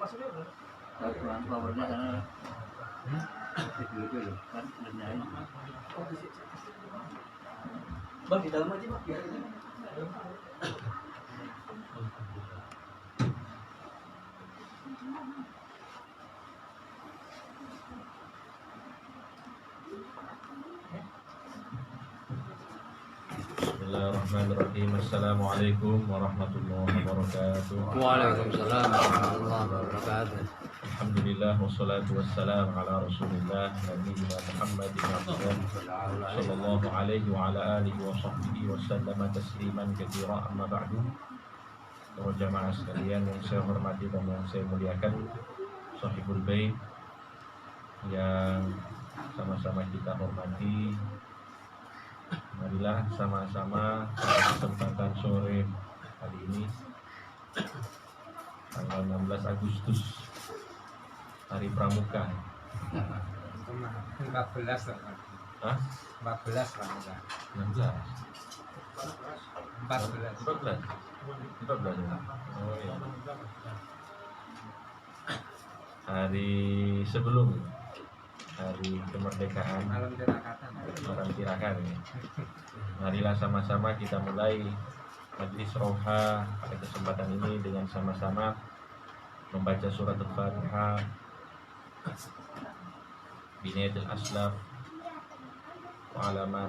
Powernya karena dulu kan nyari. Bang di dalam aja bang. Bismillahirrahmanirrahim. Assalamualaikum warahmatullahi wabarakatuh. Waalaikumsalam warahmatullahi wabarakatuh. Alhamdulillah wassalatu wassalamu ala Rasulillah nabiyina Muhammadin sallallahu alaihi wa ala alihi wa sahbihi wa sallama tasliman katsira, amma ba'du. Para jamaah sekalian yang saya hormati dan yang saya muliakan, Sahibul Bait yang sama-sama kita hormati, marilah sama-sama pada kesempatan sore hari ini tanggal 16 Agustus, hari Pramuka. 14 lah. Hah? 14 lah. 16. 14. 14 ya? Oh iya. Hari sebelum hari kemerdekaan, Malam tirakatan. Malam Tirakan ya. Marilah sama-sama kita mulai majlis roha pada kesempatan ini dengan sama-sama membaca surat Al-Fatihah, binayatul aslaf wa alama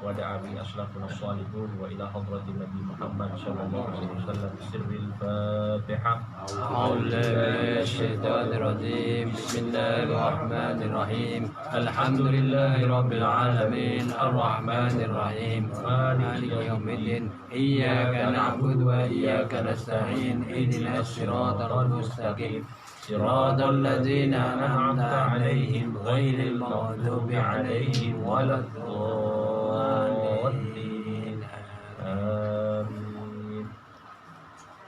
wa da'a bi aslafuna salihun wa ila hadratin Nabi Muhammad sallallahu alaihi wasallam sirril Fatihah. A'udzubillahiminasyaitonirrajim. Bismillahirrahmanirrahim. Alhamdulillahirabbil alamin arrahmanir rahim maliki yaumiddin iyyaka na'budu wa iyyaka nasta'in ihdinas siratal mustaqim siratal ladzina an'amta 'alaihim ghairil maghdubi 'alaihim waladdallin. Amin.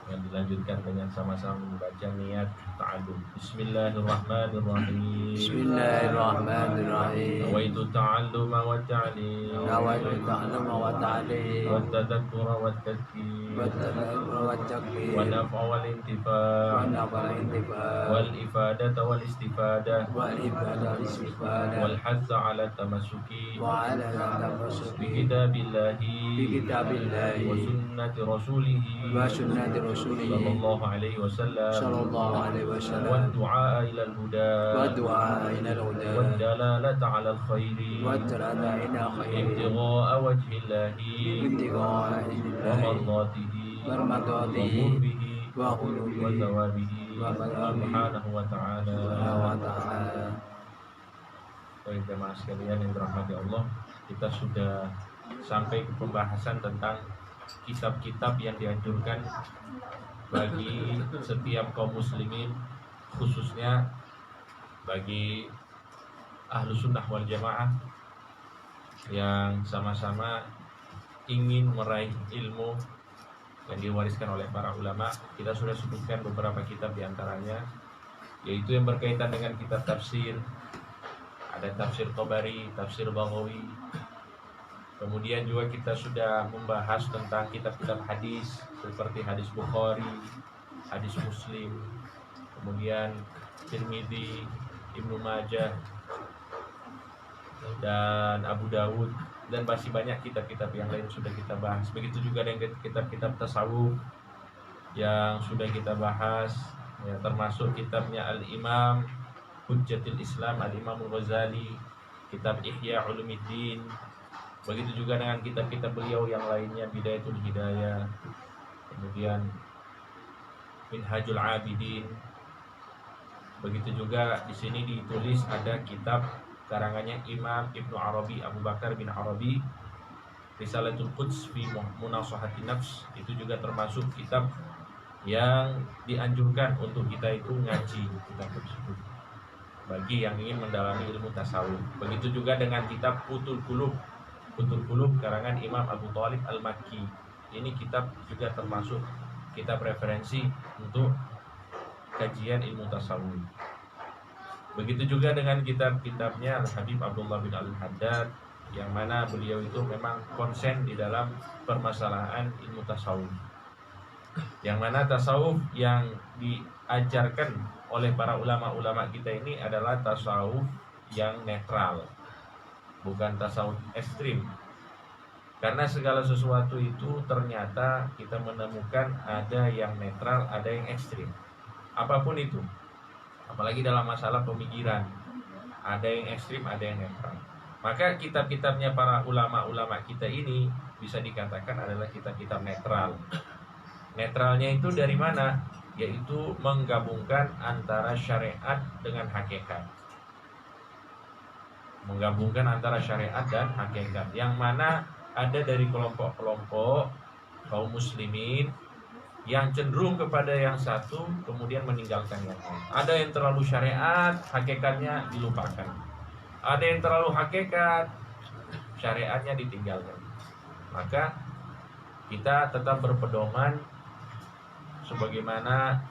Yang dilanjutkan dengan sama-sama membaca niat ta'allum. Bismillahirrahmanirrahim. Bismillahirrahmanirrahim. Nawaitu ta'alluma wa ta'lim Nawaitu ta'alluma wa ta'lim wa tadhakkura wa tadhkir wa tadhakkura wa tadhkir wa naf'a wal wa intifa' naf'al intifa' wal ifadata wal istifadah wal ibadah wal istifadah wal hadza 'ala tamassuki wa 'ala bi tamassuki kitabillahi bi kitabillahi wa sunnati rasulih wa sunnati rasulih sallallahu alaihi wasallam sallallahu alaihi wa wasallam du'a ila al-huda wa du'a ila al-huda wa dalalata 'ala al-khairi wa tarada ila khairi ibtigha'a wajhillahi ibtigha'a wa illahi mardatihi wa wa mardatihi qurbihi wa qurbihi wa thawabihi wa thawabihi subhanahu wa ta'ala. wa ta'ala. Baik jemaah sekalian yang dirahmati Allah, kita sudah sampai ke pembahasan tentang kitab-kitab yang dianjurkan bagi setiap kaum muslimin, khususnya bagi ahlu sunnah wal jamaah yang sama-sama ingin meraih ilmu yang diwariskan oleh para ulama. Kita sudah sebutkan beberapa kitab diantaranya, yaitu yang berkaitan dengan kitab tafsir. Ada tafsir Tabari, tafsir Baghawi. Kemudian juga kita sudah membahas tentang kitab-kitab hadis seperti hadis Bukhari, hadis Muslim, kemudian Tirmidzi, Ibnu Majah, dan Abu Dawud, dan masih banyak kitab-kitab yang lain sudah kita bahas. Begitu juga dengan kitab-kitab tasawuf yang sudah kita bahas, ya, termasuk kitabnya Al-Imam Hujjatul Islam Al-Imam Al-Ghazali, kitab Ihya Ulumuddin. Begitu juga dengan kitab-kitab beliau yang lainnya, Bidayatul Hidayah, kemudian Minhajul Abidin. Begitu juga di sini ditulis ada kitab karangannya Imam Ibnu Arabi, Abu Bakar bin Arabi, Risalatul Quds fi Munasahati Nafs. Itu juga termasuk kitab yang dianjurkan untuk kita itu ngaji kitab tersebut bagi yang ingin mendalami ilmu tasawuf. Begitu juga dengan kitab Futhul Qulub karangan Imam Abu Thalib Al-Makki. Ini kitab juga termasuk kitab referensi untuk kajian ilmu tasawuf. Begitu juga dengan kitab-kitabnya Al-Habib Abdullah bin Al-Haddad, yang mana beliau itu memang konsen di dalam permasalahan ilmu tasawuf, yang mana tasawuf yang diajarkan oleh para ulama-ulama kita ini adalah tasawuf yang netral, bukan tasawuf ekstrim. Karena segala sesuatu itu ternyata kita menemukan ada yang netral, ada yang ekstrim. Apapun itu, apalagi dalam masalah pemikiran, ada yang ekstrim, ada yang netral. Maka kitab-kitabnya para ulama-ulama kita ini bisa dikatakan adalah kitab-kitab netral. Netralnya itu dari mana? Yaitu menggabungkan antara syariat dengan hakikat. Menggabungkan antara syariat dan hakikat. Yang mana ada dari kelompok-kelompok kaum muslimin yang cenderung kepada yang satu kemudian meninggalkan yang lain. Ada yang terlalu syariat, hakikatnya dilupakan. Ada yang terlalu hakikat, syariatnya ditinggalkan. Maka kita tetap berpedoman sebagaimana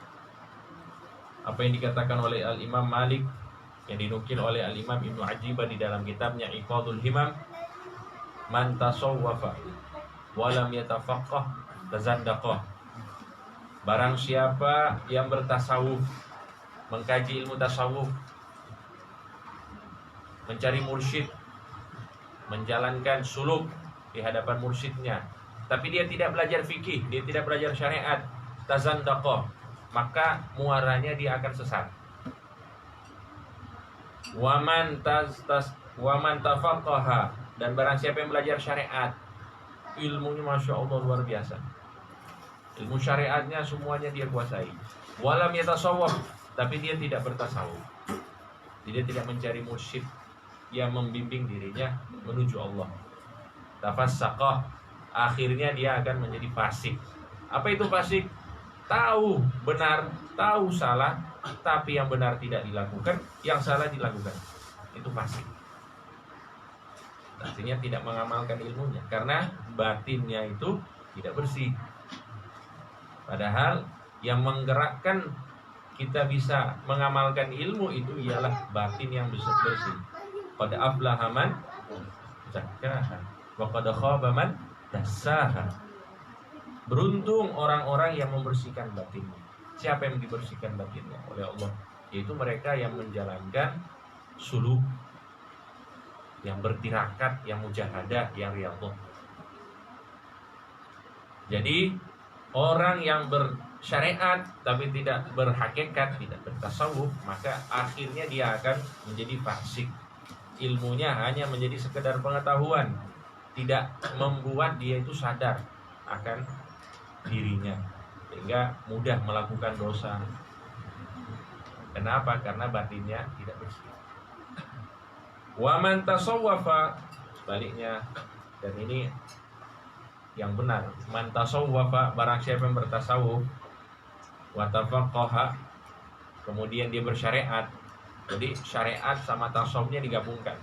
apa yang dikatakan oleh Al-Imam Malik, yang dinukil oleh Al-Imam Ibnu Ajibah di dalam kitabnya Iqadul Himam, man tasawwafa walam yatafaqqah tazandaqah. Barang siapa yang bertasawuf, mengkaji ilmu tasawuf, mencari mursyid, menjalankan suluk di hadapan mursyidnya, tapi dia tidak belajar fikih, dia tidak belajar syariat, tazandaqah, maka muaranya dia akan sesat. Waman tafaqqaha, dan barang siapa yang belajar syariat, ilmunya masya Allah luar biasa, ilmu syariatnya semuanya dia kuasai. Walam yatasawwaf, tapi dia tidak bertasawuf, dia tidak mencari mursyid yang membimbing dirinya menuju Allah. Tafassaqah, akhirnya dia akan menjadi fasik. Apa itu fasik? Tahu benar, tahu salah, tapi yang benar tidak dilakukan, yang salah dilakukan. Itu fasik. Artinya tidak mengamalkan ilmunya, karena batinnya itu tidak bersih. Padahal yang menggerakkan kita bisa mengamalkan ilmu itu ialah batin yang bersih. Qad aflaha man zakkaha wa qad khaba man dassaha. Beruntung orang-orang yang membersihkan batinnya. Siapa yang dibersihkan batinnya? Oleh Allah. Yaitu mereka yang menjalankan suluk, yang bertirakat, yang mujahadah, yang riyadhah. Jadi orang yang bersyariat tapi tidak berhakikat, tidak bertasawuf, maka akhirnya dia akan menjadi fasik. Ilmunya hanya menjadi sekedar pengetahuan, tidak membuat dia itu sadar akan dirinya, sehingga mudah melakukan dosa. Kenapa? Karena batinnya tidak bersih. Wa man tasawwafa, sebaliknya, dan ini yang benar, man tasawwafa, barang siapa yang bertasawuf, wa tafaqqaha, kemudian dia bersyariat. Jadi syariat sama tasawufnya digabungkan.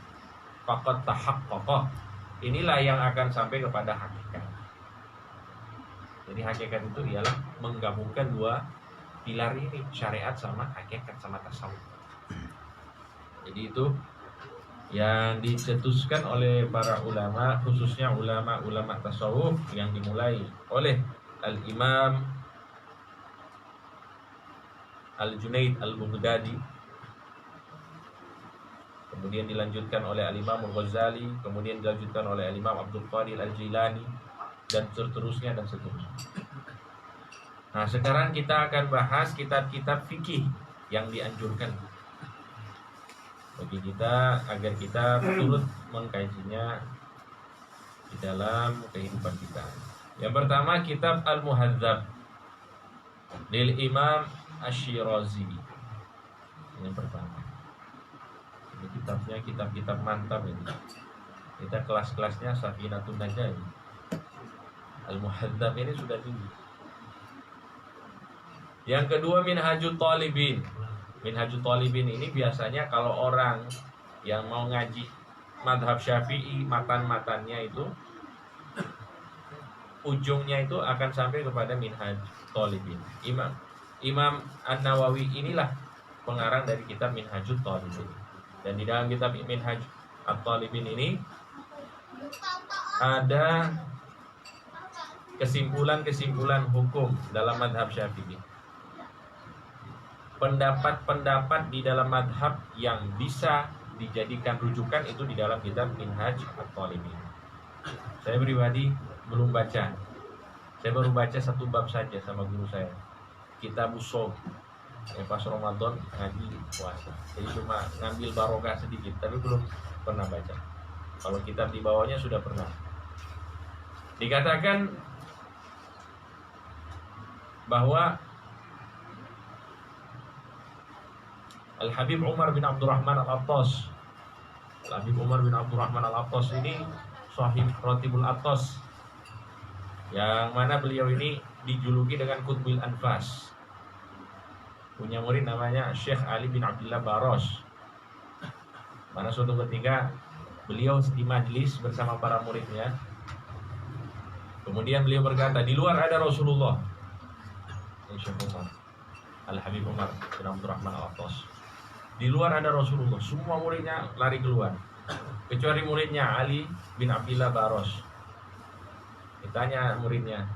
Faqad tahaqqaqa. Inilah yang akan sampai kepada hakikat. Jadi hakikat itu ialah menggabungkan dua pilar ini, syariat sama hakikat sama tasawuf. Jadi itu yang dicetuskan oleh para ulama, khususnya ulama-ulama tasawuf, yang dimulai oleh Al-Imam Al-Junaid Al-Baghdadi, kemudian dilanjutkan oleh Al-Imam Al-Ghazali, kemudian dilanjutkan oleh Al-Imam Abdul Qadir Al-Jilani, dan seterusnya dan seterusnya. Nah, sekarang kita akan bahas kitab-kitab fikih yang dianjurkan bagi kita agar kita turut mengkajinya di dalam kehidupan kita. Yang pertama, kitab Al-Muhadzab lil Imam Asy-Syirazi. Yang pertama. Ini kitabnya kitab-kitab mantap ini. Kita kelas-kelasnya Safinatun Najah ini. Al-Muhadzab ini sudah tinggi. Yang kedua, Minhajut Talibin. Minhajut Talibin ini biasanya kalau orang yang mau ngaji madhab Syafi'i, matan-matannya itu ujungnya itu akan sampai kepada Minhaj Talibin. Imam An-Nawawi inilah pengarang dari kitab Minhajut Talibin. Dan di dalam kitab Minhaj At-Talibin ini ada kesimpulan-kesimpulan hukum dalam madhab Syafi'i. pendapat-pendapat di dalam madhab yang bisa dijadikan rujukan itu di dalam kitab Minhaj At-Talibin. Saya pribadi belum baca. Saya baru baca satu bab saja sama guru saya, Kitab Usul. Pas Ramadan ngaji puasa. Jadi cuma ngambil barokah sedikit, tapi belum pernah baca. Kalau kitab di bawahnya sudah pernah. Dikatakan bahwa Al-Habib Umar bin Abdurrahman Al-Attas. Al-Habib Umar bin Abdurrahman Al-Attas ini Sahib Ratibul Attas, yang mana beliau ini dijuluki dengan Qutbil Anfas. Punya murid namanya Syekh Ali bin Abdullah Baros. Mana suatu ketika beliau di majlis bersama para muridnya. Kemudian beliau berkata, di luar ada Rasulullah. Ini Syekh Umar, Al-Habib Umar bin Abdurrahman Al-Attas. Di luar ada Rasulullah. Semua muridnya lari keluar, kecuali muridnya Ali bin Abdullah Baros. Ditanya muridnya,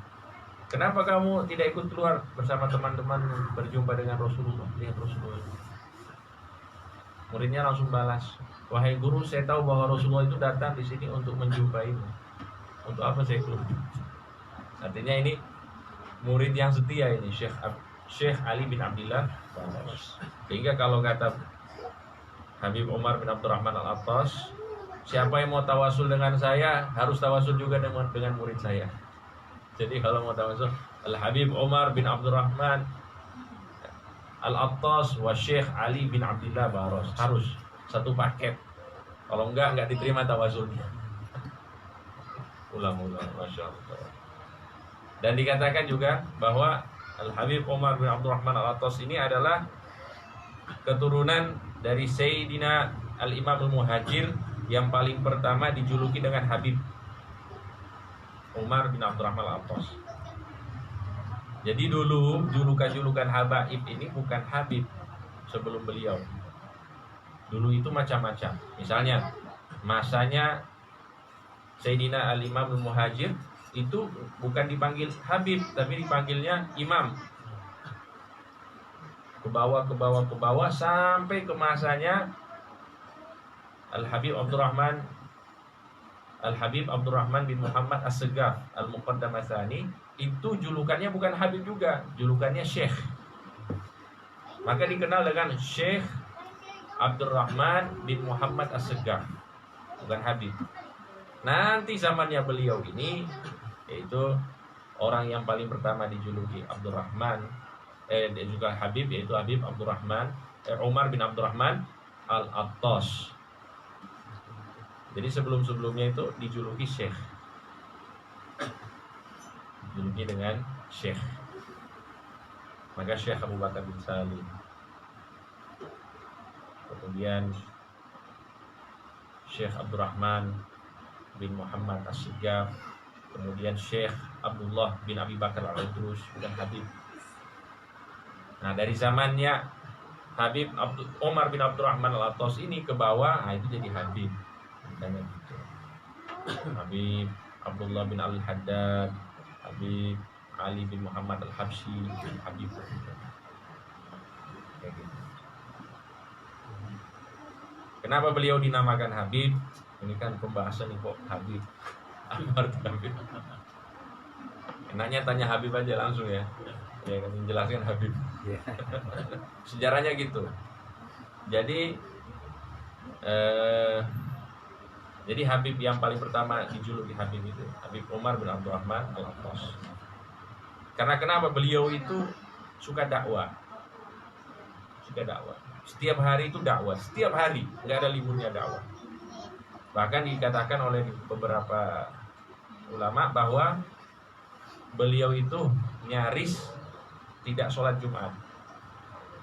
kenapa kamu tidak ikut keluar bersama teman-teman berjumpa dengan Rasulullah? Lihat Rasulullah. Muridnya langsung balas, wahai guru, saya tahu bahwa Rasulullah itu datang di sini untuk menjumpaimu. Untuk apa saya keluar? Artinya ini murid yang setia ini, Syekh Ali bin Abdullah Baros. Sehingga kalau kata Habib Umar bin Abdurrahman Al-Attas, siapa yang mau tawasul dengan saya harus tawasul juga dengan murid saya. Jadi kalau mau tawasul, Al-Habib Umar bin Abdurrahman Al-Attas wa Syekh Ali bin Abdullah Baros, harus satu paket. Kalau enggak diterima tawasulnya. Ulang-ulang, Masya Allah. Dan dikatakan juga bahwa Al-Habib Umar bin Abdurrahman Al-Attas ini adalah keturunan dari Sayyidina Al-Imam Al-Muhajir yang paling pertama dijuluki dengan Habib, Umar bin Abdurrahman Al-Attas. Jadi dulu julukan-julukan Habaib ini bukan Habib sebelum beliau. Dulu itu macam-macam. Misalnya masanya Sayyidina Al-Imam Al-Muhajir itu bukan dipanggil Habib, tapi dipanggilnya Imam. Ke bawah sampai ke masanya Al-Habib Abdurrahman bin Muhammad As-Segaf Al-Muqaddam Ats-Tsani, itu julukannya bukan Habib juga, julukannya Syekh. Maka dikenal dengan Syekh Abdurrahman bin Muhammad As-Segaf, bukan Habib. Nanti zamannya beliau ini, yaitu orang yang paling pertama dijuluki Abdurrahman, dan juga Habib, yaitu Habib Umar bin Abdurrahman Al-Attas. Jadi sebelum-sebelumnya itu dijuluki Syekh, dijuluki dengan Syekh. Maka Syekh Abu Bakar bin Salim, kemudian Syekh Abdurrahman bin Muhammad As-Sigaf, kemudian Syekh Abdullah bin Abi Bakar Al-Idrus dan Habib. Nah, dari zamannya Habib Umar bin Abdurrahman Al-Attas ini ke bawah, nah itu jadi Habib. Dan gitu. Habib Abdullah bin Al-Haddad, Habib Ali bin Muhammad Al-Habsyi, Habib. Kayak gitu. Kenapa beliau dinamakan Habib? Ini kan pembahasan nih kok Habib. Apa arti Habib? Enaknya tanya Habib aja langsung ya. Ya kan menjelaskan Habib. Sejarahnya gitu. Jadi Habib yang paling pertama dijuluki Habib itu Habib Umar bin Abdurrahman Al-Attas. Karena kenapa? Beliau itu suka dakwah. Suka dakwah. Setiap hari itu dakwah, setiap hari, nggak ada liburnya dakwah. Bahkan dikatakan oleh beberapa ulama bahwa beliau itu nyaris tidak sholat Jumat.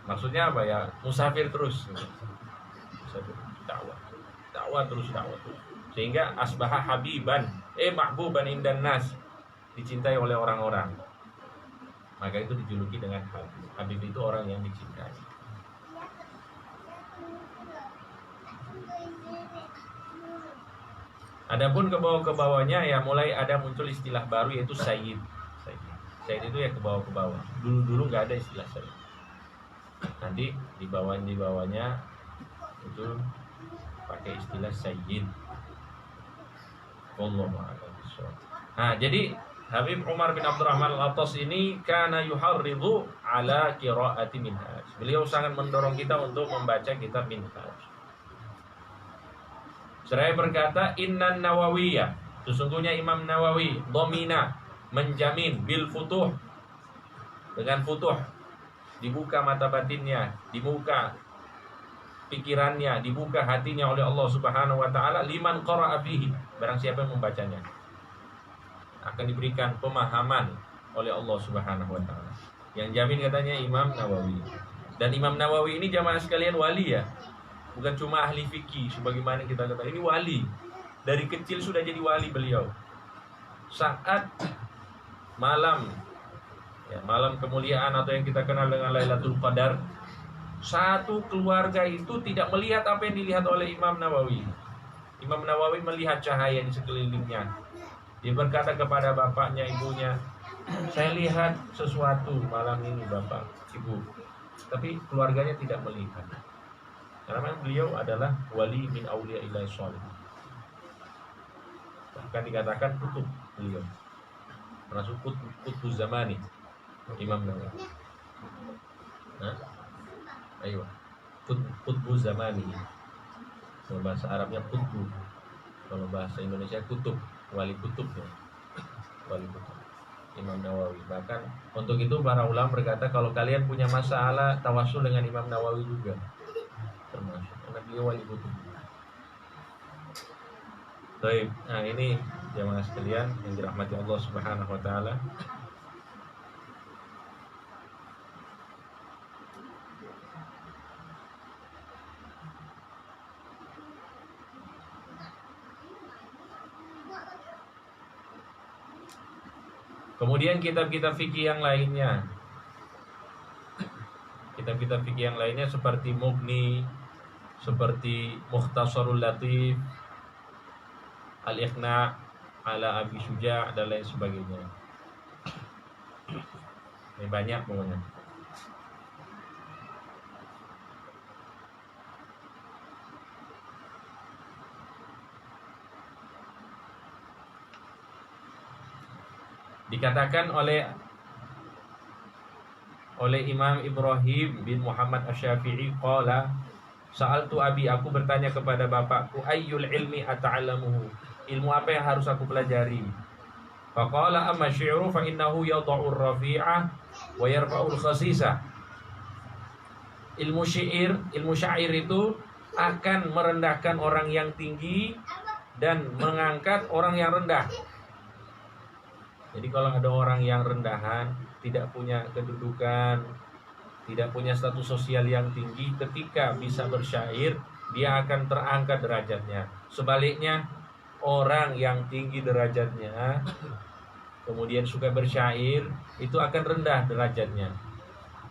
Maksudnya apa ya? Musafir terus. Musafir, dakwah terus. Sehingga asbaha habiban, mahbuban indan nas, dicintai oleh orang-orang. Maka itu dijuluki dengan Habib. Habib itu orang yang dicintai. Adapun ke bawahnya ya mulai ada muncul istilah baru yaitu Sayyid. Sayyid itu ya ke bawah. Dulu nggak ada istilah Sayyid. Nanti di bawahnya itu pakai istilah sayyid. Wallahu a'lam bishawab. Nah, jadi Habib Umar bin Abdurrahman Al-Attas ini kana yuharridhu ala qiraati Minhaj. Beliau sangat mendorong kita untuk membaca kitab Minhaj. Seraya berkata, Innan Nawawiyah, sesungguhnya Imam Nawawi domina, menjamin bil futuh, dengan futuh, dibuka mata batinnya, dibuka pikirannya, dibuka hatinya oleh Allah Subhanahu wa taala, liman qara'a fihi, barang siapa yang membacanya akan diberikan pemahaman oleh Allah Subhanahu wa taala. Yang jamin katanya Imam Nawawi. Dan Imam Nawawi ini jamaah sekalian wali ya. Bukan cuma ahli fikih sebagaimana kita katakan, ini wali. Dari kecil sudah jadi wali beliau. Saat malam kemuliaan atau yang kita kenal dengan Lailatul Qadar, satu keluarga itu tidak melihat apa yang dilihat oleh Imam Nawawi. Imam Nawawi melihat cahaya di sekelilingnya. Dia berkata kepada bapaknya, ibunya, saya lihat sesuatu malam ini bapak, ibu. Tapi keluarganya tidak melihat. Karena beliau adalah wali min auliya ilai sholih. Bahkan dikatakan kutub beliau. Termasuk kutub zamani Imam Nawawi. Nah, ayo. Kutub zamani. Kalau bahasa Arabnya kutub. Kalau bahasa Indonesia kutub, wali kutub ya. Wali kutub. Imam Nawawi. Bahkan untuk itu para ulama berkata kalau kalian punya masalah tawasul dengan Imam Nawawi juga. Termasuk karena beliau wali kutub. Baik, nah ini jamaah sekalian yang dirahmati Allah Subhanahu wa taala. Kemudian kitab-kitab fikih yang lainnya. Kitab-kitab fikih yang lainnya seperti Mughni, seperti Mukhtasarul Latif, Al-Iqna' ala Abi Syuja' dan lain sebagainya. Ini banyak pokoknya. Dikatakan oleh Imam Ibrahim bin Muhammad Asy-Syafi'i qala sa'altu abi, aku bertanya kepada bapakku, ayyul ilmi ata'allamuhu, ilmu apa yang harus aku pelajari? Faqala amma syi'ru fa innahu yadha'ur rafi'ah wa yarfa'ul khasisah. Ilmu syair itu akan merendahkan orang yang tinggi dan mengangkat orang yang rendah. Jadi kalau ada orang yang rendahan, tidak punya kedudukan, tidak punya status sosial yang tinggi, ketika bisa bersyair, dia akan terangkat derajatnya. Sebaliknya, orang yang tinggi derajatnya, kemudian suka bersyair, itu akan rendah derajatnya.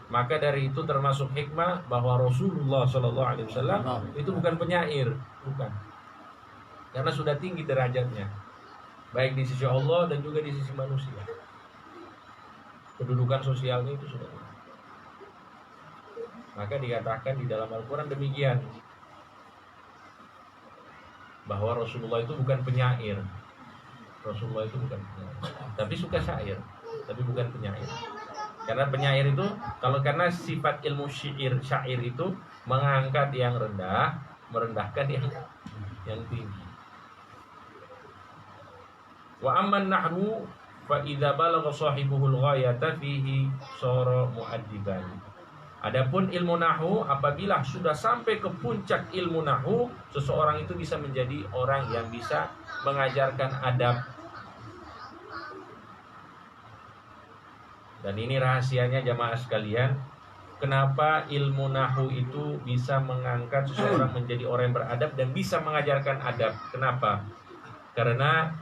Maka dari itu termasuk hikmah bahwa Rasulullah SAW itu bukan penyair, bukan. Karena sudah tinggi derajatnya, baik di sisi Allah dan juga di sisi manusia. Kedudukan sosialnya itu sudah tinggi. Maka dikatakan di dalam Al-Quran demikian, bahwa Rasulullah itu bukan penyair. Rasulullah itu bukan penyair, tapi suka syair, tapi bukan penyair. Karena penyair itu, karena sifat ilmu syair itu mengangkat yang rendah, merendahkan yang tinggi. Wa amman nahwu fa idza balagha sahibuhul ghayata fihi sara mu'addiban. Adapun ilmu nahwu, apabila sudah sampai ke puncak ilmu nahwu, seseorang itu bisa menjadi orang yang bisa mengajarkan adab. Dan ini rahasianya jamaah sekalian, kenapa ilmu nahwu itu bisa mengangkat seseorang menjadi orang yang beradab dan bisa mengajarkan adab. Kenapa? Karena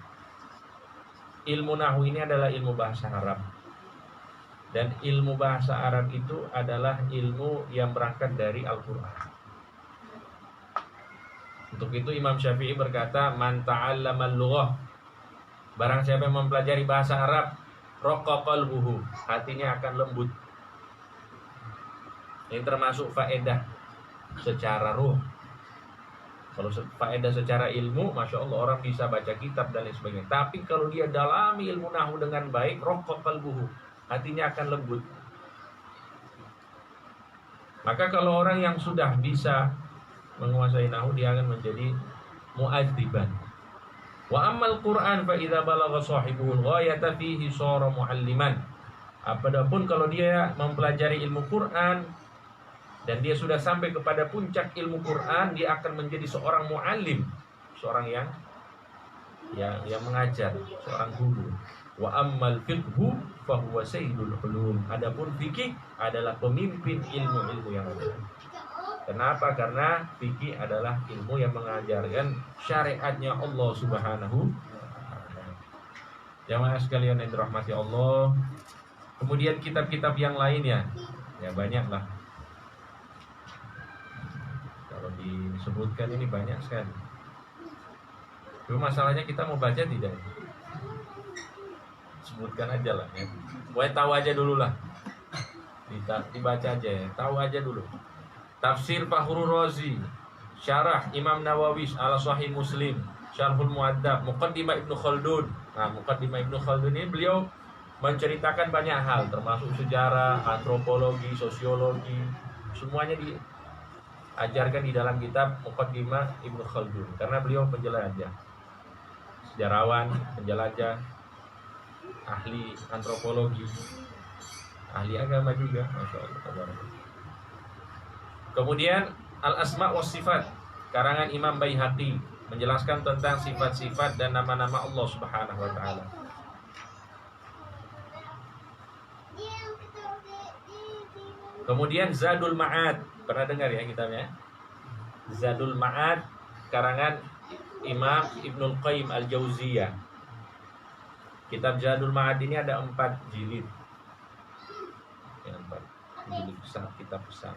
ilmu nahwu ini adalah ilmu bahasa Arab. Dan ilmu bahasa Arab itu adalah ilmu yang berangkat dari Al-Quran. Untuk itu Imam Syafi'i berkata, man ta'allamal lughah, barang siapa yang mempelajari bahasa Arab, raqqa qalbuhu, hatinya akan lembut. Ini termasuk faedah secara ruh. Kalau faedah secara ilmu, Masya Allah orang bisa baca kitab dan lain sebagainya. Tapi kalau dia dalami ilmu nahu dengan baik, raqqa qalbuhu, hatinya akan lembut. Maka kalau orang yang sudah bisa menguasai nahu, dia akan menjadi mu'adziban. Wa ammal Qur'an fa idza balagha sahibuhu ghayata fihi shara mualliman. Apapun kalau dia mempelajari ilmu Quran dan dia sudah sampai kepada puncak ilmu Quran, dia akan menjadi seorang muallim, seorang yang mengajar, seorang guru. Wa ammal fiqhu fa huwa sayyidul ulum. Adapun fikih adalah pemimpin ilmu-ilmu yang ada. Kenapa? Karena fikih adalah ilmu yang mengajarkan syariatnya Allah Subhanahu wa taala. Jamaah sekalian yang dirahmati Allah. Kemudian kitab-kitab yang lainnya, ya banyaklah. Kalau disebutkan ini banyak sekali. Cuma masalahnya kita mau baca tidak? Sebutkan aja lah ya. Boleh tahu aja dulu lah. Dibaca aja ya. Tahu aja dulu. Tafsir Fakhrul Razi, Syarah Imam Nawawi ala Sahih Muslim, Syarhul Mu'adzab, Muqaddimah Ibnu Khaldun. Nah, Muqaddimah Ibnu Khaldun ini beliau menceritakan banyak hal, termasuk sejarah, antropologi, sosiologi, semuanya diajarkan di dalam kitab Muqaddimah Ibnu Khaldun. Karena beliau penjelajah, sejarawan, penjelajah, ahli antropologi, ahli agama juga, Masya Allah. Kemudian Al-Asma' was Sifat, karangan Imam Baihaqi, menjelaskan tentang sifat-sifat dan nama-nama Allah Subhanahu wa taala. Kemudian Zadul Ma'ad, pernah dengar ya kitabnya? Zadul Ma'ad, karangan Imam Ibnul Qayyim Al-Jauziyah. Kitab Zadul Ma'ad ini ada 4 jilid. Ya, 4 jilid besar, kitab besar.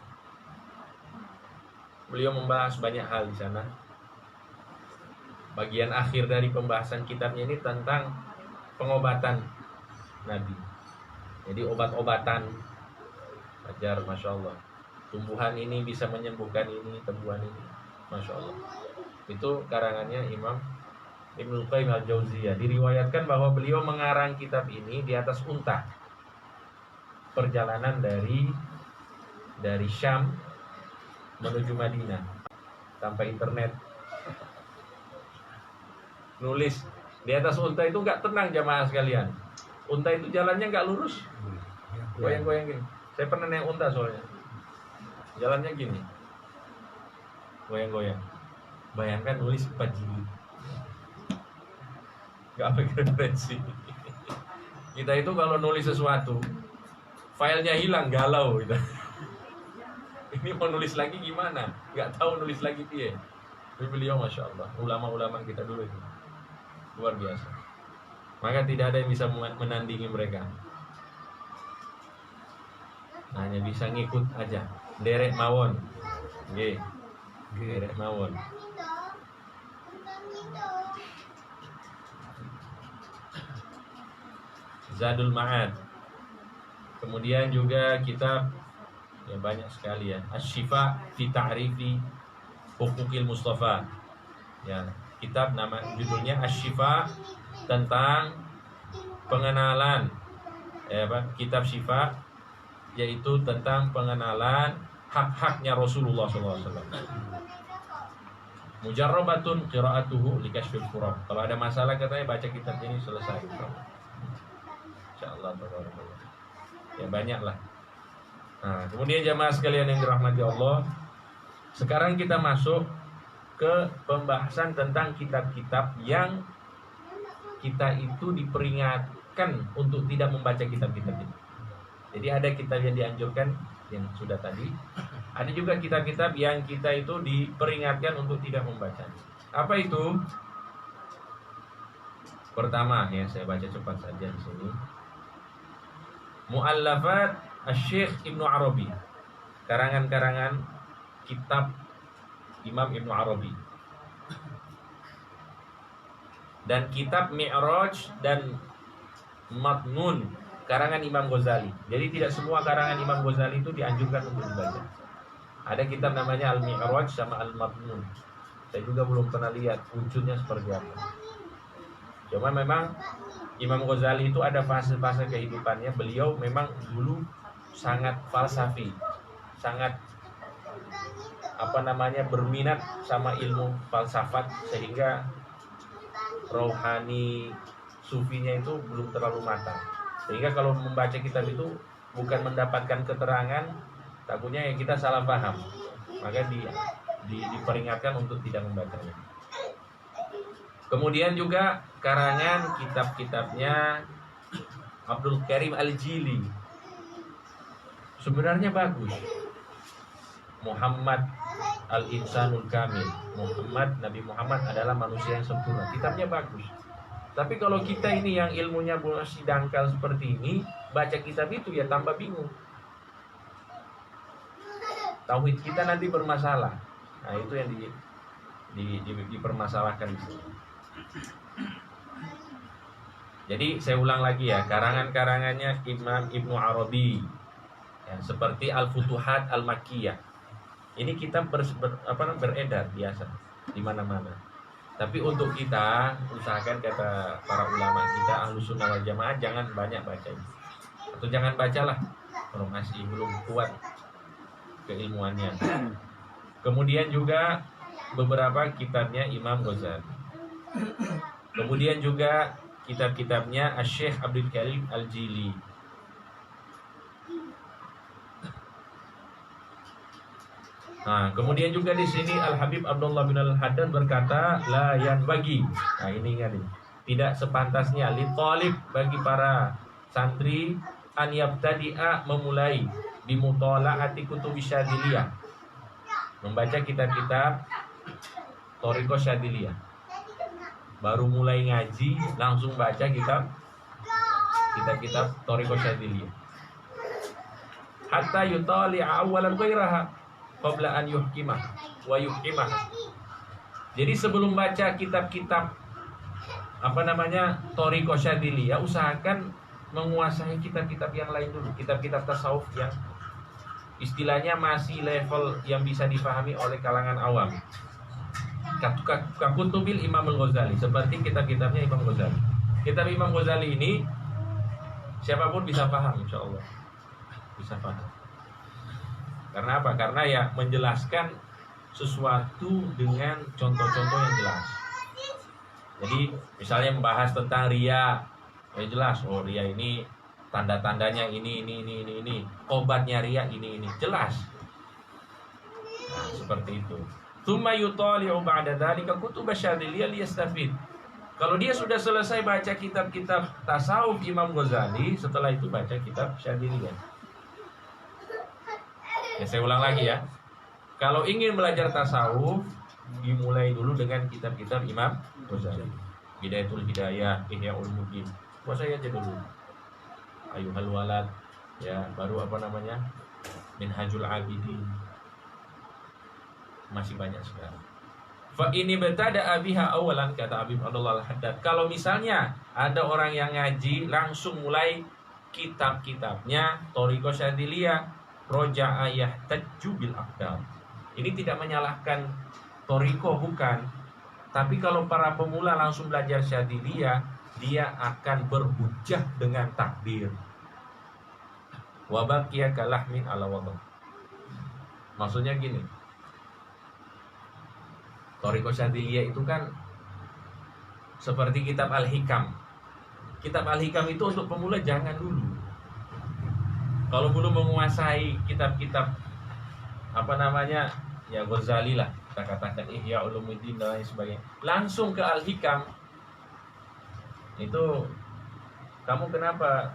Beliau membahas banyak hal di sana. Bagian akhir dari pembahasan kitabnya ini tentang pengobatan Nabi. Jadi obat-obatan, ajar, Masya Allah. Tumbuhan ini bisa menyembuhkan ini, tumbuhan ini, Masya Allah. Itu karangannya Imam Ibnul Qayyim Al-Jauziyah. Diriwayatkan bahwa beliau mengarang kitab ini di atas unta. Perjalanan dari Syam menuju Madinah tanpa internet. Nulis di atas unta itu nggak tenang, jamaah sekalian. Unta itu jalannya nggak lurus, goyang-goyang gini. Saya pernah naik unta soalnya, jalannya gini, goyang-goyang. Bayangkan nulis 4 jilid, nggak pakai referensi. Kita itu kalau nulis sesuatu, filenya hilang, galau gitu. Ini mau nulis lagi gimana? Nggak tahu nulis lagi dia. Tapi beliau Masya Allah, ulama-ulama kita dulu itu luar biasa. Maka tidak ada yang bisa menandingi mereka. Hanya bisa ngikut aja. Derek mawon. Nggih. Derek mawon. Zadul Ma'ad. Kemudian juga kitab, ya banyak sekali ya. Asy-Syifa fi Ta'rifi Huquqil Mustafa. Ya, kitab nama judulnya Asy-Syifa, tentang pengenalan kitab Syifa, yaitu tentang pengenalan hak-haknya Rasulullah SAW. Mujarrabatun qira'atuhu likashfil furaq. Kalau ada masalah katanya baca kitab ini selesai. Insyaallah. Ya banyaklah. Nah, kemudian jamaah sekalian yang dirahmati Allah, sekarang kita masuk ke pembahasan tentang kitab-kitab yang kita itu diperingatkan untuk tidak membaca kitab-kitab ini. Jadi ada kitab yang dianjurkan yang sudah tadi, ada juga kitab-kitab yang kita itu diperingatkan untuk tidak membaca. Apa itu? Pertama ya, saya baca cepat saja di sini. Mu'allafat Asy-Syaikh Ibnu Arabi, karangan-karangan kitab Imam Ibnu Arabi, dan kitab Mi'raj dan Matnun karangan Imam Ghazali. Jadi tidak semua karangan Imam Ghazali itu dianjurkan untuk dibaca. Ada kitab namanya Al-Mi'raj sama Al-Mabnun. Saya juga belum pernah lihat wujudnya seperti apa. Cuma memang Imam Ghazali itu ada fase-fase kehidupannya. Beliau memang dulu sangat falsafi, sangat berminat sama ilmu falsafat, sehingga rohani sufinya itu belum terlalu matang. Sehingga kalau membaca kitab itu bukan mendapatkan keterangan, takutnya ya kita salah paham. Maka diperingatkan untuk tidak membacanya. Kemudian juga karangan kitab-kitabnya Abdul Karim Al-Jili sebenarnya bagus. Muhammad Al-Insanul Kamil, Nabi Muhammad adalah manusia yang sempurna. Kitabnya bagus. Tapi kalau kita ini yang ilmunya masih dangkal seperti ini, baca kitab itu ya tambah bingung. Tauhid kita nanti bermasalah. Nah, itu yang dipermasalahkan di sini. Jadi saya ulang lagi ya, karangan-karangannya Imam Ibnu Arabi ya, seperti Al-Futuhat Al-Makkiyah. Ini kitab beredar biasa di mana-mana. Tapi untuk kita usahakan, kata para ulama kita Ahlus Sunnah wal Jamaah, jangan banyak baca ini. Atau jangan bacalah kalau masih belum kuat keilmuannya. Kemudian juga beberapa kitabnya Imam Ghazali. Kemudian juga kitab-kitabnya Asy-Syaikh Abdul Karim Al-Jili. Nah, kemudian juga di sini Al-Habib Abdullah bin Al-Haddad berkata, la yanbaghi. Nah, ini ingat ini. Tidak sepantasnya li talib, bagi para santri, an yabtadi'a, memulai bimutola'ati kutubi Syadiliyah, membaca kitab-kitab Thariqah Syadiliyah. Baru mulai ngaji langsung baca kitab-kitab Thariqah Syadiliyah. Hatta yutali'a awalan ghairaha qabla an yuhkimah wa yuhkimah. Jadi sebelum baca kitab-kitab Thariqah Syadiliyah, usahakan menguasai kitab-kitab yang lain dulu, kitab-kitab tasawuf yang istilahnya masih level yang bisa dipahami oleh kalangan awam. Kakutubil Imam Al-Ghazali, seperti kitab-kitabnya Imam Ghazali. Kitab Imam Ghazali ini siapapun bisa paham, insya Allah bisa paham. Karena apa? Karena ya menjelaskan sesuatu dengan contoh-contoh yang jelas. Jadi misalnya membahas tentang riya, ya jelas, oh riya ini tanda-tandanya ini. Obatnya riya ini, jelas. Nah, seperti itu. Tsumma yutali'u ba'da dzalika kutub Syadiliyah liyastafid. Kalau dia sudah selesai baca kitab-kitab tasawuf Imam Ghazali, setelah itu baca kitab Syadiliyah. Ya, saya ulang lagi ya. Kalau ingin belajar tasawuf, dimulai dulu dengan kitab-kitab Imam Ghazali. Bidayatul Hidayah, Ihya Ulumuddin. Kuasai aja dulu. Ayuhal Walad, ya, baru Minhajul Abidin. Masih banyak sekali. Fa ini betada abiha awalan, kata Habib Abdullah Al-Haddad. Kalau misalnya ada orang yang ngaji langsung mulai kitab-kitabnya Thariqah Syadiliyah, roja'a yahtajju bil aqdam. Ini tidak menyalahkan Thariqah, bukan. Tapi kalau para pemula langsung belajar Syadiliyah, dia akan berhujjah dengan takbir. Wa baqiya kalahmin ala wadh. Maksudnya gini, Thariqah Syadiliyah itu kan seperti kitab Al-Hikam. Kitab Al-Hikam itu untuk pemula jangan dulu. Kalau belum menguasai kitab-kitab ya Ghazali lah, kita katakan Ihya Ulumuddin dan lain sebagainya, langsung ke Al-Hikam, itu kamu kenapa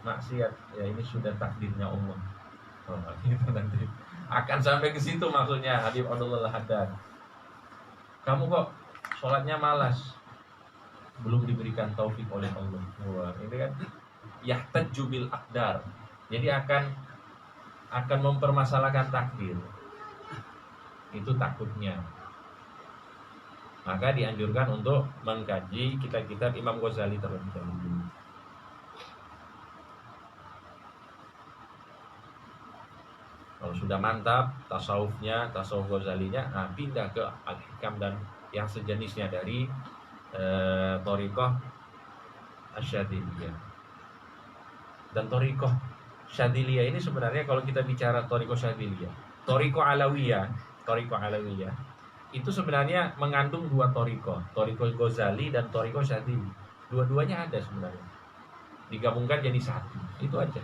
maksiat? Ya ini sudah takdirnya Allah. Itu nanti akan sampai ke situ maksudnya Habib Abdullah Al-Haddad. Kamu kok sholatnya malas, belum diberikan taufik oleh Allah. Wah, ini kan yahtajju bil aqdar. Jadi akan mempermasalahkan takdir. Itu takutnya. maka dianjurkan untuk mengkaji kitab-kitab Imam Ghazali terlebih dahulu. Kalau sudah mantap tasawufnya, tasawuf Ghazalinya, nah pindah ke Al-Hikam dan yang sejenisnya dari Thariqah Asy-Syadziliyah. Dan Thariqah Syadziliyah ini sebenarnya kalau kita bicara Thariqah Syadziliyah, Thariqah Alawiyah itu sebenarnya mengandung dua Thariqah Ghazali dan Thariqah Syadzili. Dua-duanya ada sebenarnya. Digabungkan jadi satu. Itu aja.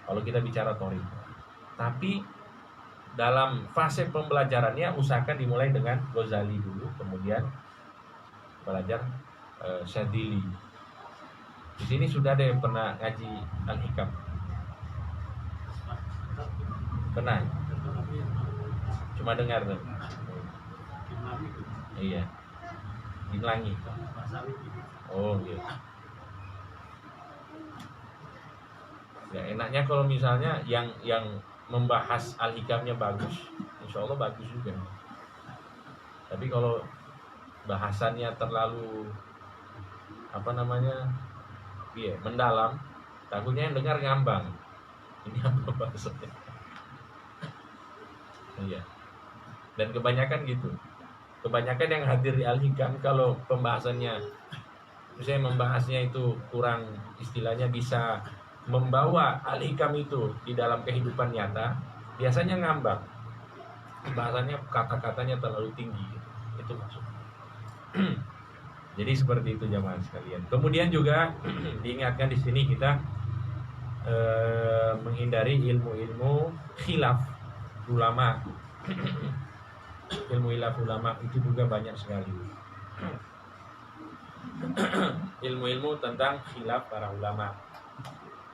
Kalau kita bicara Thariqah. Tapi dalam fase pembelajarannya usahakan dimulai dengan Ghazali dulu, kemudian belajar Syadzili. Di sini sudah ada yang pernah ngaji Al-Hikam? Pernah? Cuma dengar tuh. Iya. Dilangi. Oh gitu. Ya enaknya kalau misalnya yang membahas Al-Hikamnya bagus, insya Allah bagus juga. Tapi kalau bahasannya terlalu mendalam, takutnya yang dengar ngambang. Ini apa bahasanya? Iya. Dan kebanyakan gitu. Kebanyakan yang hadir di Al-Hikam kalau pembahasannya, misalnya membahasnya itu kurang, istilahnya bisa membawa Al-Hikam itu di dalam kehidupan nyata, biasanya ngambang. Bahasanya, kata-katanya terlalu tinggi. Itu maksudnya. Jadi seperti itu jamaah sekalian. Kemudian juga diingatkan di sini kita menghindari ilmu-ilmu khilaf ulama. Ilmu khilaf ulama itu juga banyak sekali. Ilmu-ilmu tentang khilaf para ulama.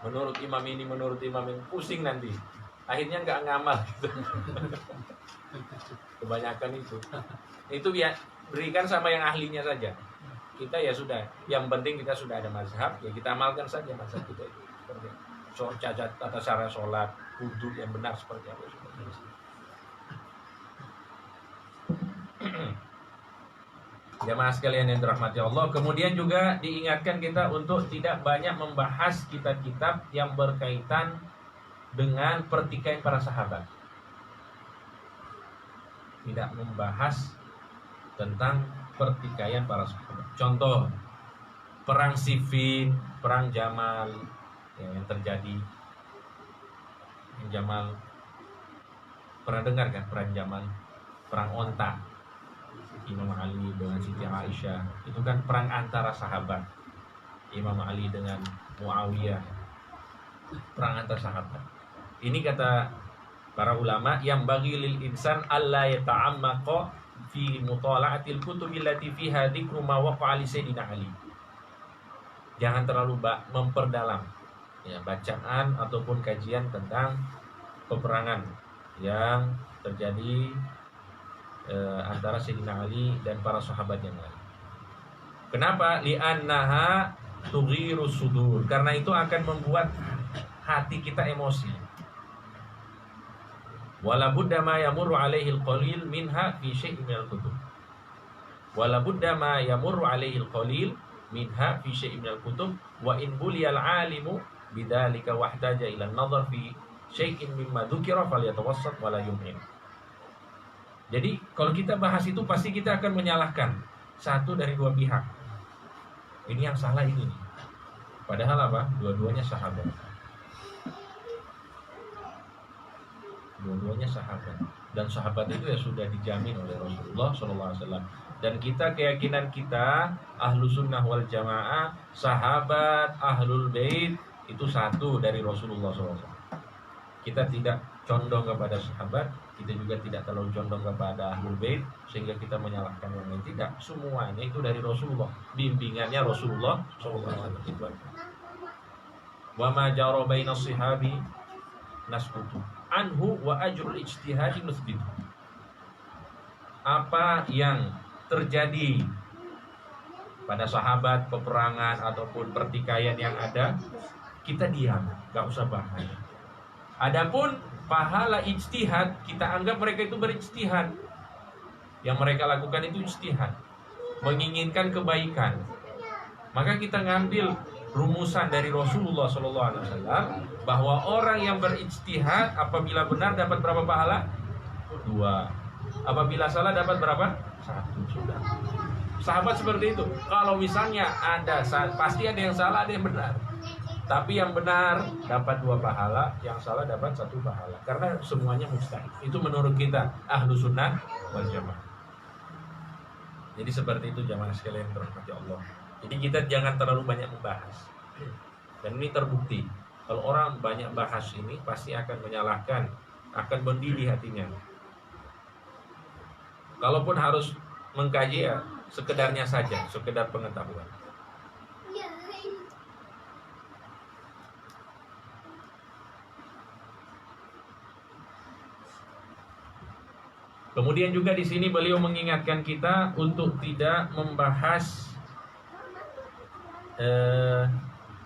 Menurut imam ini, pusing nanti. Akhirnya nggak ngamal gitu. Kebanyakan itu. Itu berikan sama yang ahlinya saja. Kita ya sudah, yang penting kita sudah ada mazhab, ya kita amalkan saja mazhab kita itu. Cacat tata cara sholat, wudu yang benar seperti apa. Jamaah sekalian yang dirahmati Allah. Kemudian juga diingatkan kita untuk tidak banyak membahas kitab-kitab yang berkaitan dengan pertikaian para sahabat. Tidak membahas tentang pertikaian para sahabat. Contoh, perang Siffin, perang Jamal yang terjadi. Jamal, pernah dengar kan perang Jamal? Perang onta. Imam Ali dengan Siti Aisyah, itu kan perang antara sahabat. Imam Ali dengan Muawiyah, perang antar sahabat. Ini kata para ulama, yang bagi lil insan alla yata'ammaqa fi mutala'atil kutubil lati fiha dzikru ma waqa'a li sayyidina Ali. Jangan terlalu memperdalam ya bacaan ataupun kajian tentang peperangan yang terjadi antara Sayyidina Ali dan para sahabat yang lain. Kenapa? Li'annaha tughiru sudur. Karena itu akan membuat hati kita emosi. Wala budda ma yamurru alaihi al-qalil minha fi syai'in minal kutub. Wala budda ma yamurru alaihi al-qalil minha fi syai'in minal kutub wa in buliyal alimu bidzalika wahtaja ila an-nadhar fi syai'in mimma dzukira falyatawassat wa la yumhin. Jadi kalau kita bahas itu pasti kita akan menyalahkan satu dari dua pihak. Ini yang salah ini. Padahal apa? Dua-duanya sahabat. Dua-duanya sahabat. Dan sahabat itu ya sudah dijamin oleh Rasulullah SAW. Dan kita, keyakinan kita ahlu sunnah wal jamaah, sahabat ahlul bait itu satu dari Rasulullah SAW. Kita tidak condong kepada sahabat, kita juga tidak terlalu condong kepada ahlul bait sehingga kita menyalahkan yang lain. Tidak, semuanya itu dari Rasulullah, bimbingannya Rasulullah SAW. Itu aja. Wa ma jara bainas sahabi nasqutu anhu wa ajrul ijtihadi nuthbit. Apa yang terjadi pada sahabat, peperangan ataupun pertikaian yang ada, kita diam, gak usah bahas. Adapun pahala ijtihad, kita anggap mereka itu berijtihad. Yang mereka lakukan itu ijtihad, menginginkan kebaikan. Maka kita ngambil rumusan dari Rasulullah SAW bahwa orang yang berijtihad apabila benar dapat berapa pahala? 2. Apabila salah dapat berapa? 1. Sudah. Sahabat seperti itu. Kalau misalnya pasti ada yang salah, ada yang benar. Tapi yang benar dapat 2 pahala, yang salah dapat 1 pahala. Karena semuanya mustahil. Itu menurut kita ahlu sunnah wal jamaah. Jadi seperti itu jamaah sekalian dirahmati Allah. Jadi kita jangan terlalu banyak membahas. Dan ini terbukti. Kalau orang banyak bahas ini pasti akan menyalahkan, akan mendidih hatinya. Kalaupun harus mengkaji ya sekedarnya saja, sekedar pengetahuan. Kemudian juga di sini beliau mengingatkan kita untuk tidak membahas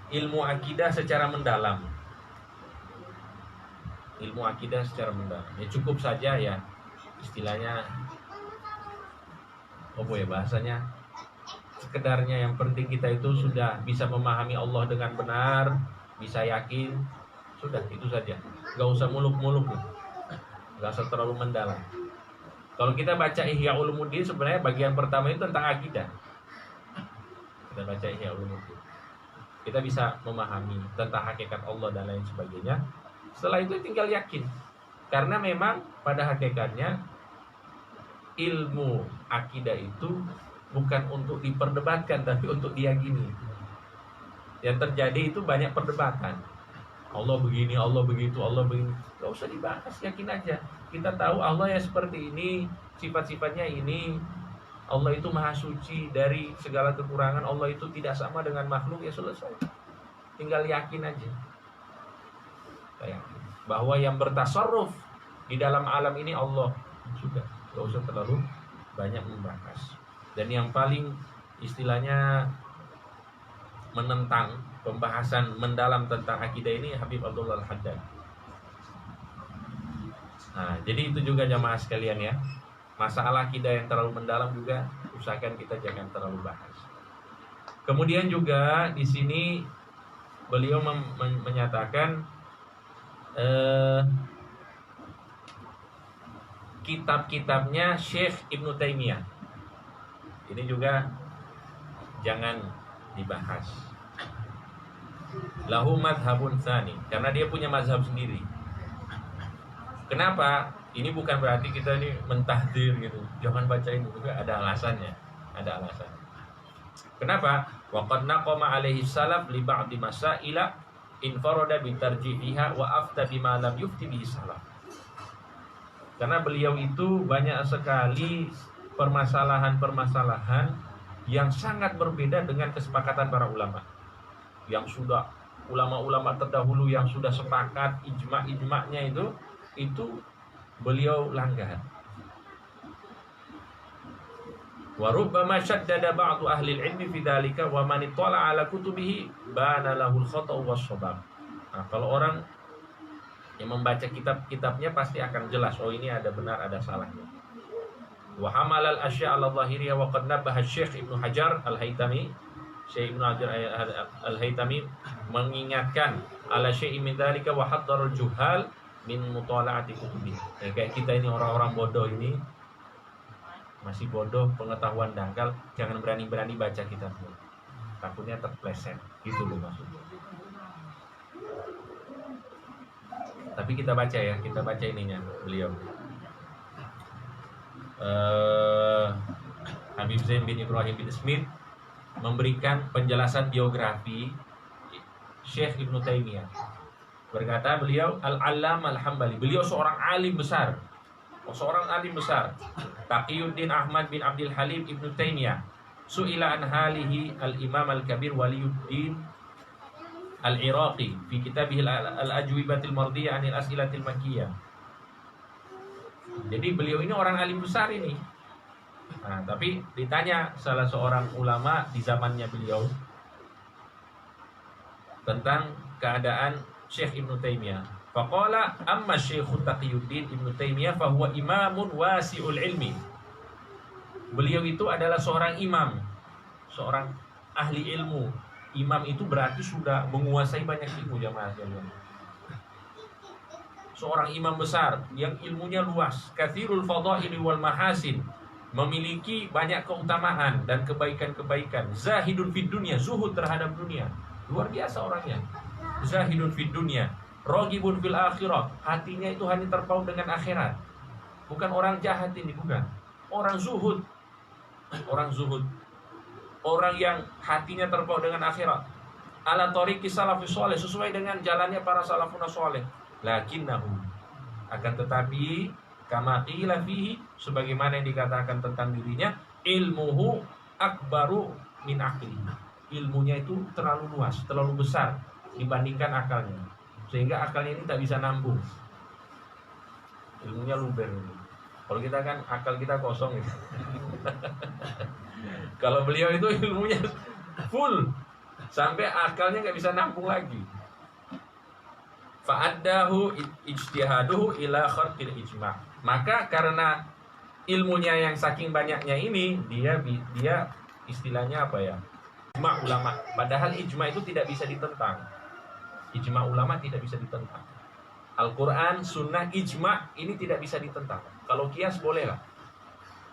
ilmu akidah secara mendalam. Ilmu akidah secara mendalam. Ya cukup saja ya istilahnya bahasanya sekedarnya, yang penting kita itu sudah bisa memahami Allah dengan benar, bisa yakin, sudah itu saja. Gak usah muluk-muluk, gak usah terlalu mendalam. Kalau kita baca Ihya Ulumuddin sebenarnya bagian pertama itu tentang akidah. Kita baca Ihya Ulumuddin, kita bisa memahami tentang hakikat Allah dan lain sebagainya. Setelah itu tinggal yakin. Karena memang pada hakikatnya ilmu akidah itu bukan untuk diperdebatkan, tapi untuk diyakini. Yang terjadi itu banyak perdebatan. Allah begini, Allah begitu, Allah begini. Gak usah dibahas, yakin aja. Kita tahu Allah ya seperti ini, sifat-sifatnya ini. Allah itu maha suci dari segala kekurangan. Allah itu tidak sama dengan makhluk, ya selesai. Tinggal yakin aja. Bahwa yang bertasarruf di dalam alam ini Allah. Sudah, gak usah terlalu banyak membahas. Dan yang paling istilahnya menentang pembahasan mendalam tentang akidah ini Habib Abdullah Al-Haddad. Nah, jadi itu juga jamaah sekalian ya. Masalah akidah yang terlalu mendalam juga usahakan kita jangan terlalu bahas. Kemudian juga di sini beliau menyatakan kitab-kitabnya Syekh Ibnu Taimiyah ini juga jangan dibahas. Lahu madhabun tsani, karena dia punya mazhab sendiri. Kenapa? Ini bukan berarti kita ini mentahdir gitu. Jangan baca ini, juga ada alasannya. Ada alasan. Kenapa? Wa qad naqama alaihi salaf li ba'di masaila infarada bi tarjihiha wa afta bima lam yufti bihi salaf. Karena beliau itu banyak sekali permasalahan-permasalahan yang sangat berbeda dengan kesepakatan para ulama. Yang sudah ulama-ulama terdahulu yang sudah sepakat ijma'-ijma'nya itu beliau langgar. Wa rubbama syaddada ba'du ahli al-'ilmi fi dzalika wa man ittala 'ala kutubihi bana lahul khata'u was-shawab. Nah, kalau orang yang membaca kitab-kitabnya pasti akan jelas, oh ini ada benar ada salahnya. Wa hamalal asya' 'ala dhahiriha wa qad nabbaha Syekh Ibnu Hajar Al-Haytami, Syekh Ibnu Hajar Al-Haytami mengingatkan ala syai'in min dzalika wa haddara al-juhal min mutala'ati kutubi. Kayak kita ini orang-orang bodoh ini, masih bodoh, pengetahuan dangkal, jangan berani-berani baca kitabnya. Takutnya terpleset, gitu loh maksudnya. Tapi kita baca ya, kita baca ininya beliau. Habib Zain bin Ibrahim bin Smith memberikan penjelasan biografi Syekh Ibnu Taimiyah. Berkata beliau Al-Allam Al-Hambali, beliau seorang alim besar. Seorang alim besar. Taqiyuddin Ahmad bin Abdul Halim Ibnu Taimiyah. Su'ila an halihi al-Imam al-Kabir Waliyuddin Al-Iraqi fi kitabih Al-Ajwibatil Mardiyah anil As'ilatil Makkiyah. Jadi beliau ini orang alim besar ini. Nah, tapi ditanya salah seorang ulama di zamannya beliau tentang keadaan Syekh Ibnu Taimiyah. Faqala amma Syekh Taqiyuddin Ibnu Taimiyah fa huwa imamun wasi'ul ilmi Beliau itu adalah seorang imam, seorang ahli ilmu. Imam itu berarti sudah menguasai banyak ilmu, jamaah sekalian. Seorang imam besar yang ilmunya luas, katsirul fadhaili wal mahasin, memiliki banyak keutamaan dan kebaikan-kebaikan. Zahidun fid dunya, zuhud terhadap dunia. Luar biasa orangnya. Zahidun fid dunya, raghibun fil akhirah. Hatinya itu hanya terpaut dengan akhirat. Bukan orang jahat ini, bukan. Orang zuhud. Orang zuhud. Orang yang hatinya terpaut dengan akhirat. Ala tariqi salafus saleh, sesuai dengan jalannya para salafun saleh. Lakinnahu, akan tetapi kama qila fihi, sebagaimana yang dikatakan tentang dirinya, ilmuhu akbaru min aqlihi. Ilmunya itu terlalu luas, terlalu besar dibandingkan akalnya, sehingga akalnya ini tak bisa nambung. Ilmunya luber. Kalau kita kan akal kita kosong gitu. Kalau beliau itu ilmunya full sampai akalnya nggak bisa nampung lagi. Fa'addahu ijtihaduhu ila kharqil ijma'. Maka karena ilmunya yang saking banyaknya ini, dia istilahnya apa ya? Ijma' ulama. Padahal ijma' itu tidak bisa ditentang. Ijma' ulama tidak bisa ditentang. Al-Quran, sunnah, ijma' ini tidak bisa ditentang. Kalau kias boleh lah.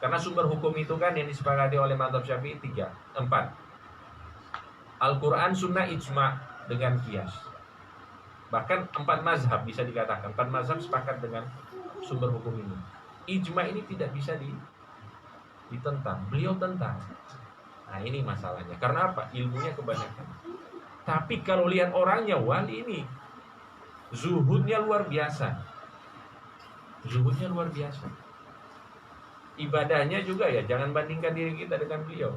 Karena sumber hukum itu kan yang disepakati oleh mazhab Syafi'i 4. Al-Quran, sunnah, ijma' dengan kias. Bahkan 4 mazhab bisa dikatakan, 4 mazhab sepakat dengan sumber hukum ini. Ijma' ini tidak bisa ditentang. Beliau tentang. Nah ini masalahnya. Karena apa? Ilmunya kebanyakan. Tapi kalau lihat orangnya, wali ini zuhudnya luar biasa. Zuhudnya luar biasa. Ibadahnya juga ya, jangan bandingkan diri kita dengan beliau.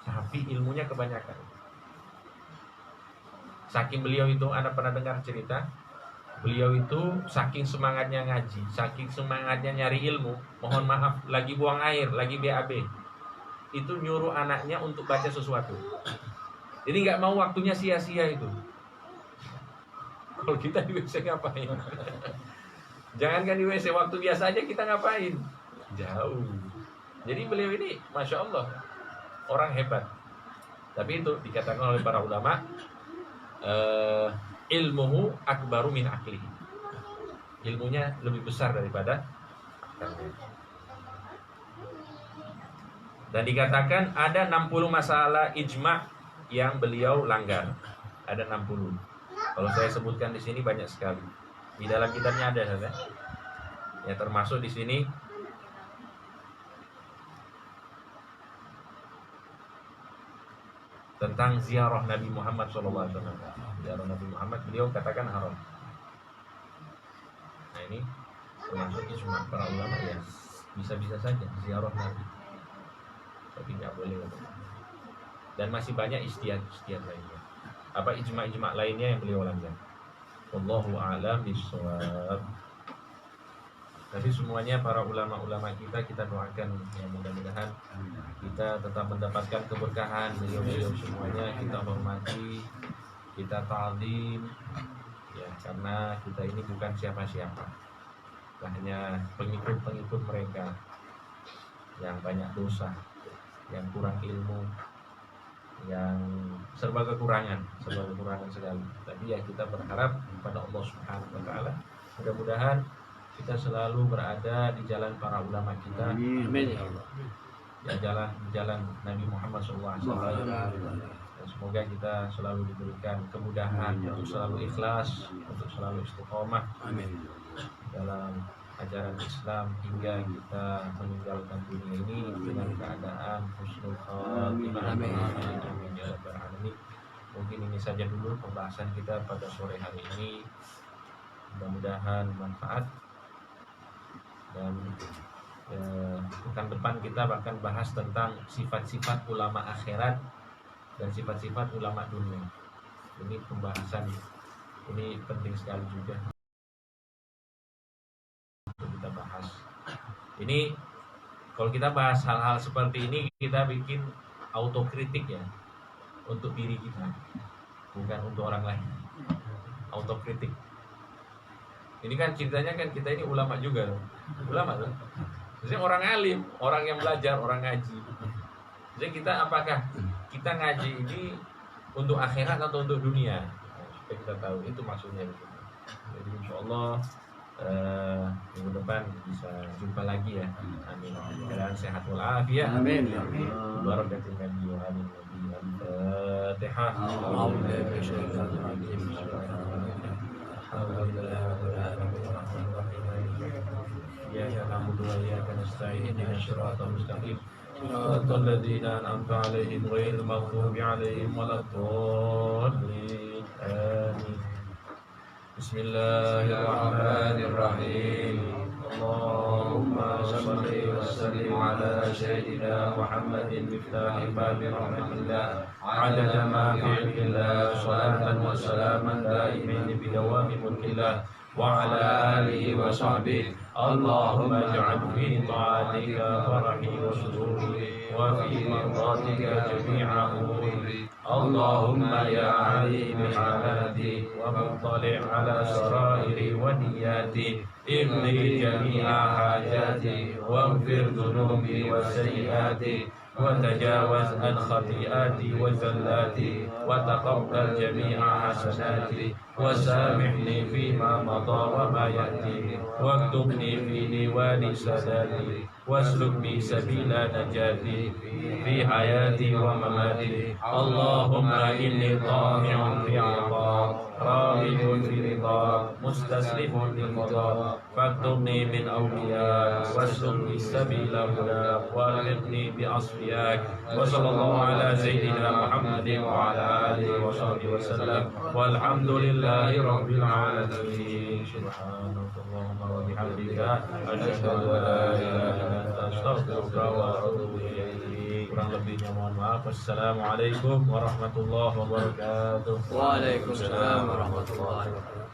Tapi ilmunya kebanyakan. Saking beliau itu, Anda pernah dengar cerita, beliau itu saking semangatnya ngaji, saking semangatnya nyari ilmu, mohon maaf, lagi buang air, lagi BAB, itu nyuruh anaknya untuk baca sesuatu. Jadi nggak mau waktunya sia-sia itu. Kalau kita di WC ngapain? Jangankan di WC, waktu biasa aja kita ngapain? Jauh. Jadi beliau ini, Masya Allah, orang hebat. Tapi itu dikatakan oleh para ulama, ilmuhu akbaru min aqlihi. Ilmunya lebih besar daripada akalnya. Dan dikatakan ada 60 masalah ijma' yang beliau langgar. Ada 60. Kalau saya sebutkan di sini banyak sekali. Di dalam kitabnya ada, ya termasuk di sini tentang ziarah Nabi Muhammad SAW. Ziarah Nabi Muhammad, beliau katakan haram. Nah ini termasuk ijma' para ulama ya, bisa-bisa saja ziarah Nabi, tapi nggak boleh. Dan masih banyak istihad lainnya. Apa ijma' lainnya yang beliau langgar. Wallahu a'lam bishawab. Tapi semuanya para ulama-ulama kita doakan ya, mudah-mudahan kita tetap mendapatkan keberkahan beliau semuanya, kita hormati, kita ta'zim ya, karena kita ini bukan siapa-siapa, hanya pengikut mereka yang banyak dosa, yang kurang ilmu, yang serba kekurangan sekali. Tapi ya kita berharap kepada Allah Subhanahu wa taala, mudah-mudahan kita selalu berada di jalan para ulama kita. Amin ya Allah. Ya jalan Nabi Muhammad SAW. Dan semoga kita selalu diberikan kemudahan untuk selalu ikhlas, untuk selalu istiqomah dalam ajaran Islam hingga kita meninggalkan dunia ini dengan keadaan husnul khatimah. Amin ya rabbal alamin. Mungkin ini saja dulu pembahasan kita pada sore hari ini. Mudah-mudahan manfaat. Dan pekan depan kita akan bahas tentang sifat-sifat ulama akhirat dan sifat-sifat ulama dunia. Ini pembahasan ini penting sekali juga untuk kita bahas. Ini kalau kita bahas hal-hal seperti ini, kita bikin autokritik ya, untuk diri kita, bukan untuk orang lain. Autokritik. Ini kan ceritanya kan kita ini ulama juga, ulama tuh. Jadi orang alim, orang yang belajar, orang ngaji. Jadi kita apakah kita ngaji ini untuk akhirat atau untuk dunia? Nah, supaya kita tahu itu maksudnya. Jadi insya Allah minggu depan bisa jumpa lagi ya. Amin. Dalam sehat walafiat. Amin. Barakatul Nabi wa alin Nabi. Al-Fatihah. إياك نعبد وإياك نستعين اهدنا الصراط المستقيم صراط الذين أنعمت عليهم غير المغضوب عليهم ولا الضالين آمين بسم الله الرحمن الرحيم اللهم صل وسلم على سيدنا محمد مفتاح باب رحمة الله عدد ما في علم الله صلاة وسلاما دائمين بدوام ملك الله وعلى آله وصحبه اللهم اجعل في طاعتك فرحي وسروري وفي مرضاتك جميع أموري اللهم يا عليم حالاتي ومطلع على سرائري ونياتي اغني جميع حاجاتي واغفر ذنوبي وسيئاتي وتجاوز عن خطيئاتي وزلاتي وتقبل جميع حسناتي وسامحني فيما مضى وما يأتي واكتبني في ديوان ساداتي واسلك بي سبيل نجاتي في حياتي ومماتي اللهم إني طامع في عطاك راغب في رضاك مستسلم لقضاك فاكتبني من أولياء واسلك بي سبيل هداك والحقني بأصفياك وصلى الله على سيدنا محمد وعلى آله وصحبه وسلم والحمد لله رب العالمين سبحانك اللهم وبحمدك أشهد أن لا إله إلا أنت أستغفرك وأتوب إليك. Kurang lebihnya mohon maaf. Wassalamualaikum warahmatullahi wabarakatuh. Waalaikumsalam warahmatullahi wabarakatuh.